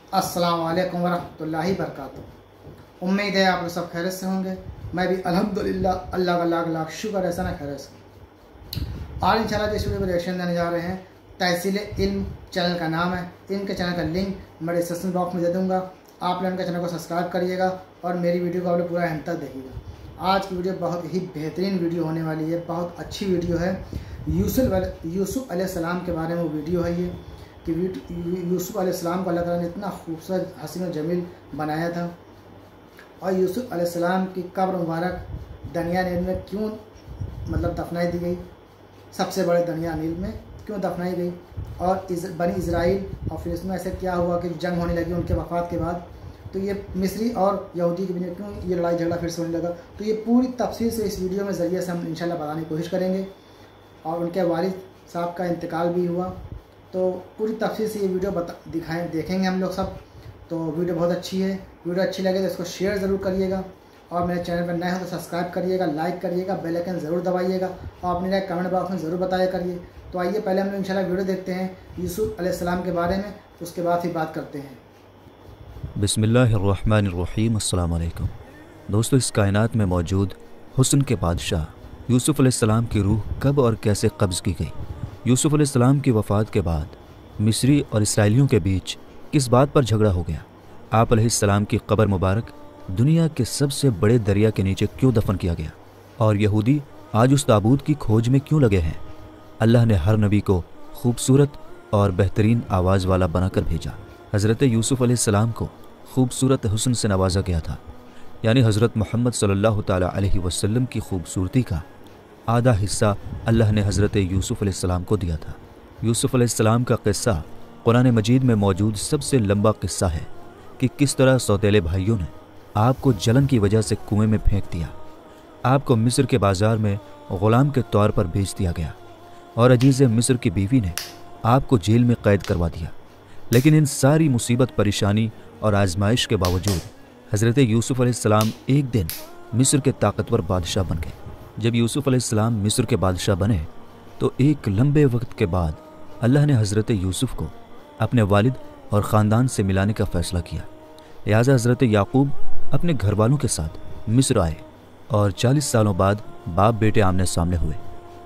अस्सलाम वालेकुम वरहमतुल्लाहि वबरकातुहू। उम्मीद है आप लोग सब खैरियत से होंगे। मैं भी अल्हम्दुलिल्लाह, अल्लाह का लाख लाख शुक्र है सना खैरियत से। आज इंशाल्लाह इस वीडियो में रिएक्शन देने जा रहे हैं। तहसील इल्म चैनल का नाम है। इनके चैनल का लिंक मैं डिस्क्रिप्शन बॉक्स में दे दूँगा। आप लोग इनके चैनल को सब्सक्राइब करिएगा और मेरी वीडियो को आप लोग पूरा एंड तक देखिएगा। आज की वीडियो बहुत ही बेहतरीन वीडियो होने वाली है, बहुत अच्छी वीडियो है। यूसुफ अलैहिस्सलाम के बारे में वो वीडियो है ये कि यूसुफ अलैहिस्सलाम को अल्लाह ताला ने इतना खूबसूरत हसीन और जमील बनाया था, और यूसुफ अलैहिस्सलाम की कब्र मुबारक दरिया नील में क्यों दफनाई दी गई, सबसे बड़े दरिया नील में क्यों दफनाई गई, और बनी इजराइल और फिर इसमें ऐसे क्या हुआ कि जंग होने लगी उनके वफ़ात के बाद, तो ये मिस्री और यहूदी के बीच क्यों ये लड़ाई झगड़ा फिर से होने लगा। तो ये पूरी तफसील से इस वीडियो में ज़रिए से हम इंशाल्लाह बताने की कोशिश करेंगे। और उनके वालिद साहब का इंतकाल भी हुआ, तो पूरी तफसील से ये वीडियो देखेंगे हम लोग सब। तो वीडियो बहुत अच्छी है। वीडियो अच्छी लगे तो इसको शेयर ज़रूर करिएगा, और मेरे चैनल पर नए हो तो सब्सक्राइब करिएगा, लाइक करिएगा, बेल आइकन ज़रूर दबाइएगा, और अपनी राय कमेंट बॉक्स में ज़रूर बताया करिए। तो आइए पहले हम लोग इंशाल्लाह वीडियो देखते हैं यूसुफ अलैहिस्सलाम के बारे में, उसके बाद फिर बात करते हैं। बिस्मिल्लाहिर्रहमानिर्रहीम। अस्सलाम वालेकुम दोस्तों, इस कायनात में मौजूद हुस्न के बादशाह यूसुफ अलैहिस्सलाम की रूह कब और कैसे कब्ज़ की गई। यूसुफ अलैहिस्सलाम की वफ़ात के बाद मिस्री और इसराइलियों के बीच किस बात पर झगड़ा हो गया। आप अलैहिस्सलाम की कब्र मुबारक दुनिया के सबसे बड़े दरिया के नीचे क्यों दफन किया गया, और यहूदी आज उस ताबूत की खोज में क्यों लगे हैं। अल्लाह ने हर नबी को खूबसूरत और बेहतरीन आवाज़ वाला बनाकर भेजा। हज़रत यूसुफ अलैहिस्सलाम को खूबसूरत हुस्न से नवाजा गया था, यानी हज़रत मोहम्मद सल्लल्लाहु ताला अलैहि वसल्लम की खूबसूरती का आधा हिस्सा अल्लाह ने हज़रत यूसुफ अलैहिस्सलाम को दिया था। यूसुफ अलैहिस्सलाम का किस्सा कुरान मजीद में मौजूद सबसे लंबा किस्सा है कि किस तरह सौतेले भाइयों ने आपको जलन की वजह से कुएं में फेंक दिया, आपको मिस्र के बाज़ार में ग़ुलाम के तौर पर बेच दिया गया, और अजीज़ मिस्र की बीवी ने आपको जेल में कैद करवा दिया। लेकिन इन सारी मुसीबत, परेशानी और आजमाइश के बावजूद हज़रत यूसुफ अलैहिस्सलाम एक दिन मिस्र के ताकतवर बादशाह बन गए। जब यूसुफ अलैहिस्सलाम मिस्र के बादशाह बने तो एक लंबे वक्त के बाद अल्लाह ने हज़रत यूसुफ को अपने वालिद और ख़ानदान से मिलाने का फ़ैसला किया। लिहाजा हज़रत याकूब अपने घर वालों के साथ मिस्र आए, और 40 सालों बाद बाप बेटे आमने सामने हुए।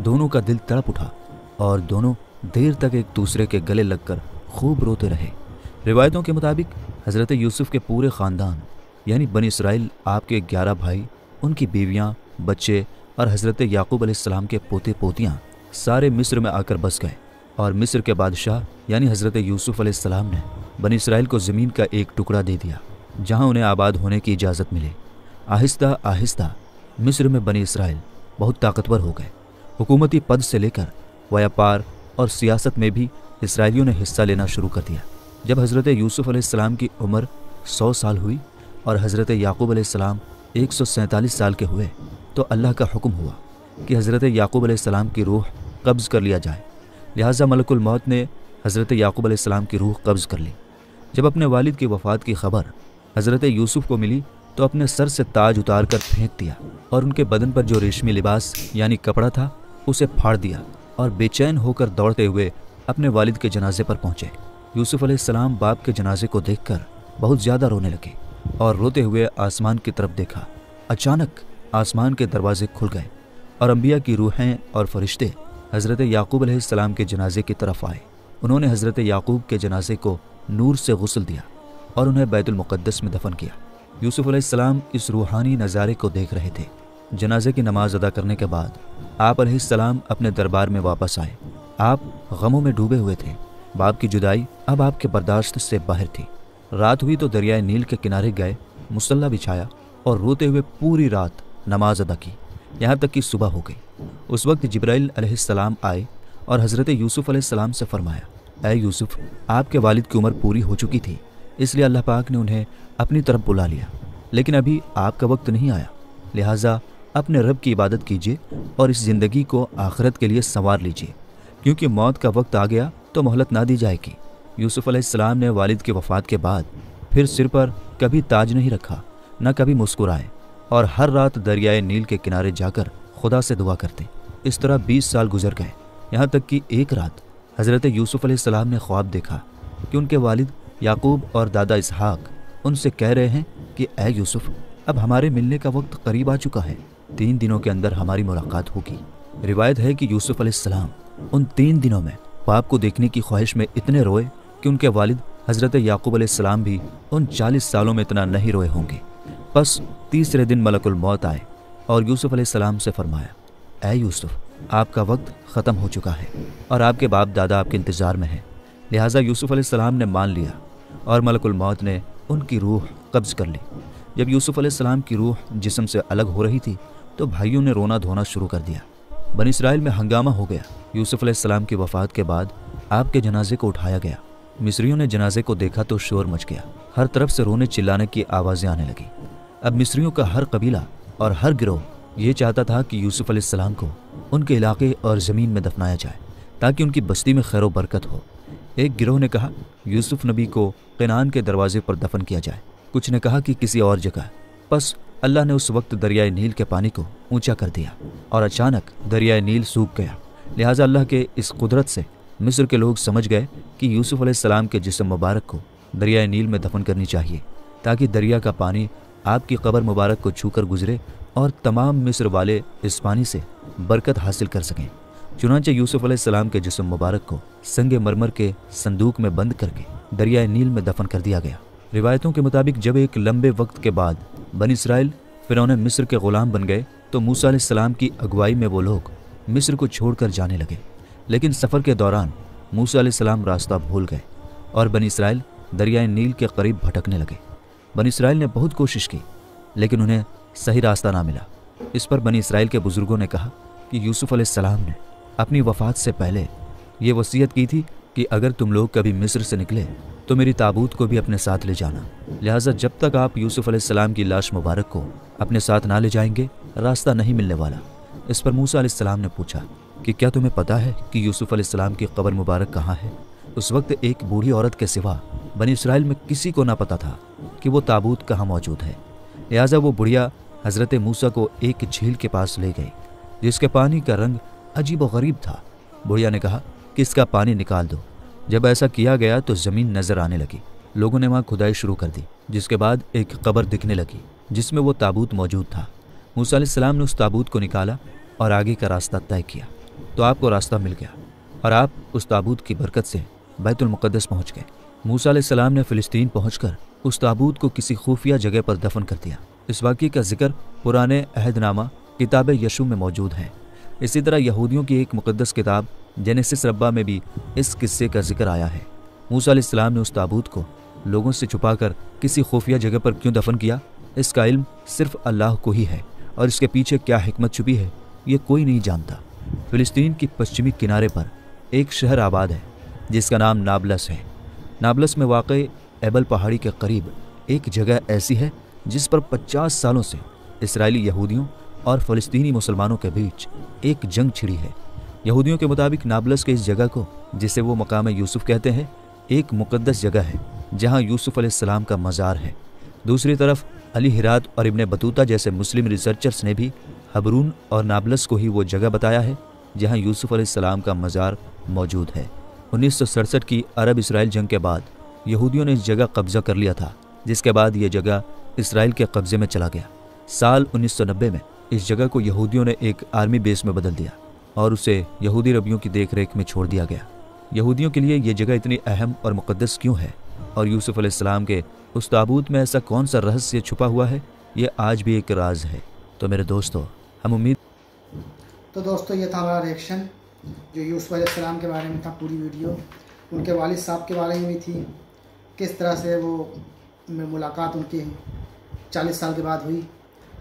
दोनों का दिल तड़प उठा और दोनों देर तक एक दूसरे के गले लगकर खूब रोते रहे। रिवायतों के मुताबिक हज़रत यूसुफ के पूरे ख़ानदान यानी बनी इसराइल, आपके 11 भाई, उनकी बीवियाँ, बच्चे और हज़रत याकूब अलैहिस्सलाम के पोते पोतियाँ सारे मिस्र में आकर बस गए, और मिस्र के बादशाह यानी हज़रत यूसुफ अलैहिस्सलाम ने बनी इसराइल को ज़मीन का एक टुकड़ा दे दिया जहाँ उन्हें आबाद होने की इजाज़त मिले। आहिस्ता आहिस्ता मिस्र में बनी इसराइल बहुत ताकतवर हो गए। हुकूमती पद से लेकर व्यापार और सियासत में भी इसराइलियों ने हिस्सा लेना शुरू कर दिया। जब हज़रत यूसुफ अलैहिस्सलाम की उम्र 100 साल हुई और हज़रत याकूब अलैहिस्सलाम 147 साल के हुए, तो अल्लाह का हुक्म हुआ कि हज़रत याकूब अलैहिस्सलाम की रूह कब्ज़ कर लिया जाए। लिहाजा मलकुल मौत ने हज़रत याकूब अलैहिस्सलाम की रूह कब्ज़ कर ली। जब अपने वालिद की वफ़ात की खबर हज़रत यूसुफ को मिली तो अपने सर से ताज उतार कर फेंक दिया, और उनके बदन पर जो रेशमी लिबास यानी कपड़ा था उसे फाड़ दिया, और बेचैन होकर दौड़ते हुए अपने वालिद के जनाजे पर पहुँचे। यूसुफ अलैहिस्सलाम बाप के जनाजे को देखकर बहुत ज़्यादा रोने लगे, और रोते हुए आसमान की तरफ देखा। अचानक आसमान के दरवाजे खुल गए, और अंबिया की रूहें और फरिश्ते हज़रत याकूब अलैहिस्सलाम के जनाजे की तरफ आए। उन्होंने हज़रत याकूब के जनाजे को नूर से गुस्ल दिया और उन्हें बैतुल मुक़द्दस में दफन किया। यूसुफ अलैहिस्सलाम इस रूहानी नज़ारे को देख रहे थे। जनाजे की नमाज अदा करने के बाद आप अलैहिस्सलाम अपने दरबार में वापस आए। आप गमों में डूबे हुए थे। बाप की जुदाई अब आपके बर्दाश्त से बाहर थी। रात हुई तो दरियाए नील के किनारे गए, मुसल्ला बिछाया और रोते हुए पूरी रात नमाज अदा की, यहाँ तक कि सुबह हो गई। उस वक्त जिब्राइल अलैहिस्सलाम आए और हज़रत यूसुफ अलैहिस्सलाम से फरमाया, ऐ यूसुफ, आपके वालिद की उम्र पूरी हो चुकी थी, इसलिए अल्लाह पाक ने उन्हें अपनी तरफ बुला लिया, लेकिन अभी आपका वक्त नहीं आया। लिहाजा अपने रब की इबादत कीजिए और इस ज़िंदगी को आखिरत के लिए संवार लीजिए, क्योंकि मौत का वक्त आ गया तो मोहलत ना दी जाएगी। यूसुफ अलैहिस्सलाम ने वालिद की वफ़ात के बाद फिर सिर पर कभी ताज नहीं रखा, न कभी मुस्कुराए, और हर रात दरियाए नील के किनारे जाकर खुदा से दुआ करते। इस तरह 20 साल गुजर गए, यहाँ तक कि एक रात हज़रत यूसुफ अलैहिस्सलाम ने ख्वाब देखा कि उनके वालिद याकूब और दादा इसहाक उनसे कह रहे हैं कि ऐ यूसुफ, अब हमारे मिलने का वक्त करीब आ चुका है, 3 दिनों के अंदर हमारी मुलाकात होगी। रिवायत है कि यूसुफ अलैहिस्सलाम उन 3 दिनों में बाप को देखने की ख्वाहिश में इतने रोए कि उनके वालिद हज़रत याकूब अलैहिस्सलाम भी उन 40 सालों में इतना नहीं रोए होंगे। बस तीसरे दिन मलकुल मौत आए और यूसुफ अलैहिस्सलाम से फरमाया, ऐ यूसुफ, आपका वक्त ख़त्म हो चुका है और आपके बाप दादा आपके इंतज़ार में हैं। लिहाजा यूसुफ अलैहिस्सलाम ने मान लिया और मलकुल मौत ने उनकी रूह कब्ज़ कर ली। जब यूसुफ अलैहिस्सलाम की रूह जिस्म से अलग हो रही थी तो भाइयों ने रोना धोना शुरू कर दिया। बनी इसराइल में हंगामा हो गया। यूसुफ अलैहिस्सलाम की वफ़ात के बाद आपके जनाजे को उठाया गया। मिस्रियों ने जनाजे को देखा तो शोर मच गया, हर तरफ से रोने चिल्लाने की आवाज़ें आने लगी। अब मिस्रियों का हर कबीला और हर गिरोह ये चाहता था कि यूसुफ अलैहिस्सलाम को उनके इलाके और ज़मीन में दफनाया जाए ताकि उनकी बस्ती में खैर बरकत हो। एक गिरोह ने कहा यूसुफ नबी को कनान के दरवाजे पर दफन किया जाए, कुछ ने कहा कि किसी और जगह। बस अल्लाह ने उस वक्त दरियाए नील के पानी को ऊंचा कर दिया और अचानक दरियाए नील सूख गया। लिहाजा अल्लाह के इस कुदरत से मिस्र के लोग समझ गए कि यूसुफ अलैहिस्सलाम के जिस्म मुबारक को दरियाए नील में दफन करनी चाहिए ताकि दरिया का पानी आपकी कब्र मुबारक को छूकर गुजरे और तमाम मिस्र वाले इस पानी से बरकत हासिल कर सकें। चुनांचे यूसुफ अलैहिस्सलाम के जिस्म मुबारक को संगे मरमर के संदूक में बंद करके दरियाए नील में दफन कर दिया गया। रिवायतों के मुताबिक जब एक लंबे वक्त के बाद बनी इसराइल फिरौन मिस्र के ग़ुलाम बन गए तो मूसा अलैहिस्सलाम की अगुवाई में वो लोग मिस्र को छोड़कर जाने लगे। लेकिन सफ़र के दौरान मूसा अलैहिस्सलाम रास्ता भूल गए और बनी इसराइल दरियाए नील के करीब भटकने लगे। बनी इसराइल ने बहुत कोशिश की लेकिन उन्हें सही रास्ता ना मिला। इस पर बनी इसराइल के बुज़ुर्गों ने कहा कि यूसुफ अलैहिस्सलाम ने अपनी वफ़ात से पहले ये वसीयत की थी कि अगर तुम लोग कभी मिस्र से निकले तो मेरी ताबूत को भी अपने साथ ले जाना। लिहाजा जब तक आप यूसुफ अलैहिस्सलाम की लाश मुबारक को अपने साथ ना ले जाएंगे रास्ता नहीं मिलने वाला। इस पर मूसा अलैहिस्सलाम ने पूछा कि क्या तुम्हें पता है कि यूसुफ अलैहिस्सलाम की कब्र मुबारक कहाँ है? उस वक्त एक बूढ़ी औरत के सिवा बनी इसराइल में किसी को ना पता था कि वो ताबूत कहाँ मौजूद है। लिहाजा वो बुढ़िया हज़रत मूसा को एक झील के पास ले गई जिसके पानी का रंग अजीब व गरीब था। बुढ़िया ने कहा कि इसका पानी निकाल दो। जब ऐसा किया गया तो ज़मीन नज़र आने लगी। लोगों ने वहाँ खुदाई शुरू कर दी जिसके बाद एक कब्र दिखने लगी जिसमें वो ताबूत मौजूद था। मूसा अलैहिस्सलाम ने उस ताबूत को निकाला और आगे का रास्ता तय किया तो आपको रास्ता मिल गया और आप उस ताबूत की बरकत से बैतुल मुक़द्दस पहुँच गए। मूसा अलैहिस्सलाम ने फ़िलिस्तीन पहुँचकर उस ताबूत को किसी खुफिया जगह पर दफन कर दिया। इस वाक़ये का जिक्र पुराने अहदनामा किताब यशू में मौजूद है। इसी तरह यहूदियों की एक मुक़द्दस किताब जेनेसिस रब्बा में भी इस किस्से का जिक्र आया है। मूसा अलैहिस्सलाम ने उस ताबूत को लोगों से छुपाकर किसी खुफिया जगह पर क्यों दफन किया, इसका इल्म सिर्फ अल्लाह को ही है और इसके पीछे क्या हिकमत छुपी है ये कोई नहीं जानता। फ़िलिस्तीन की पश्चिमी किनारे पर एक शहर आबाद है जिसका नाम नाबलस है। नाबलस में वाक़ई एबल पहाड़ी के करीब एक जगह ऐसी है जिस पर 50 सालों से इसराइली यहूदियों और फ़लस्तीनी मुसलमानों के बीच एक जंग छिड़ी है। यहूदियों के मुताबिक नाबलस के इस जगह को, जिसे वो मकाम यूसुफ कहते हैं, एक मुक़द्दस जगह है जहाँ यूसुफ अलैहिस्सलाम का मज़ार है। दूसरी तरफ अली हिरात और इब्ने बतूता जैसे मुस्लिम रिसर्चर्स ने भी हबरून और नाबलस को ही वो जगह बताया है जहाँ यूसुफ अलैहिस्सलाम का मज़ार मौजूद है। 1967 की अरब इसराइल जंग के बाद यहूदियों ने इस जगह कब्ज़ा कर लिया था, जिसके बाद ये जगह इसराइल के कब्ज़े में चला गया। साल 1990 में इस जगह को यहूदियों ने एक आर्मी बेस में बदल दिया और उसे यहूदी रबियों की देखरेख में छोड़ दिया गया। यहूदियों के लिए ये जगह इतनी अहम और मुक़द्दस क्यों है और यूसुफ अलैहिस्सलाम के उस ताबूत में ऐसा कौन सा रहस्य छुपा हुआ है, ये आज भी एक राज है। तो मेरे दोस्तों, हम उम्मीद तो दोस्तों ये था हमारा रिएक्शन जो यूसुफ अलैहिस्सलाम के बारे में था। पूरी वीडियो उनके वालिद साहब के बारे में भी थी, किस तरह से वो मुलाकात उनकी 40 साल के बाद हुई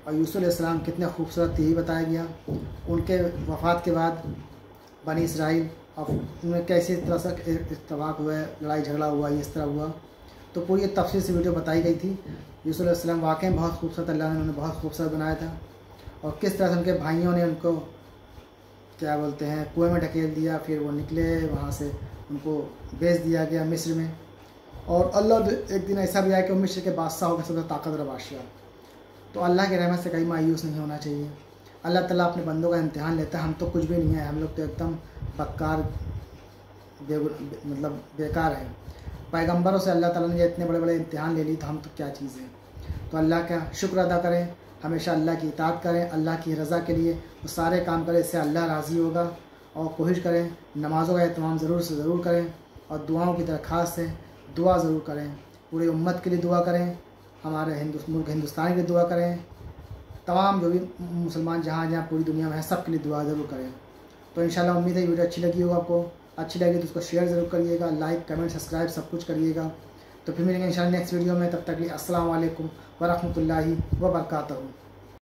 और यूसुफ अलैहिस्सलाम कितने खूबसूरत यही बताया गया। उनके वफ़ात के बाद बनी इसराइल और उनमें कैसे तरह से इत्तफाक हुआ, लड़ाई झगड़ा हुआ, इस तरह हुआ, तो पूरी तफसील से वीडियो बताई गई थी। यूसुफ अलैहिस्सलाम वाकई बहुत खूबसूरत, अल्लाह ने उन्हें बहुत खूबसूरत बनाया था और किस तरह से उनके भाइयों ने उनको क्या बोलते हैं कुएं में ढकेल दिया, फिर वो निकले वहाँ से, उनको भेज दिया गया मिस्र में। और अल्लाह एक दिन ऐसा भी आया कि वो मिस्र के बादशाह होकर सबसे ताकतवर बादशाह। तो अल्लाह के रहमत से कहीं मायूस नहीं होना चाहिए। अल्लाह ताला अपने बंदों का इम्तिहान लेता है। हम तो कुछ भी नहीं है, हम लोग तो एकदम बदकार मतलब बेकार हैं। पैगंबरों से अल्लाह ताला ने इतने बड़े बड़े इम्तिहान ले ली, तो हम तो क्या चीज़ है। तो अल्लाह का शुक्र अदा करें, हमेशा अल्लाह की इताअत करें, अल्लाह की रज़ा के लिए वो सारे काम करें, इससे अल्लाह राज़ी होगा। और कोशिश करें नमाज़ों का एहतमाम ज़रूर से ज़रूर करें, और दुआओं की दरख्वास्त है, दुआ ज़रूर करें। पूरी उम्मत के लिए दुआ करें, हमारे मुल्क हिंदुस्तान के लिए दुआ करें, तमाम जो भी मुसलमान जहाँ जहाँ पूरी दुनिया में हैं सब के लिए दुआ ज़रूर करें। तो इंशाल्लाह उम्मीद है वीडियो अच्छी लगी होगा आपको। अच्छी लगी तो उसको शेयर ज़रूर करिएगा, लाइक कमेंट सब्सक्राइब सब कुछ करिएगा। तो फिर मिलेंगे इंशाल्लाह नेक्स्ट वीडियो में, तब तक के लिए अस्सलाम वालेकुम व रहमतुल्लाहि व बरकातहू।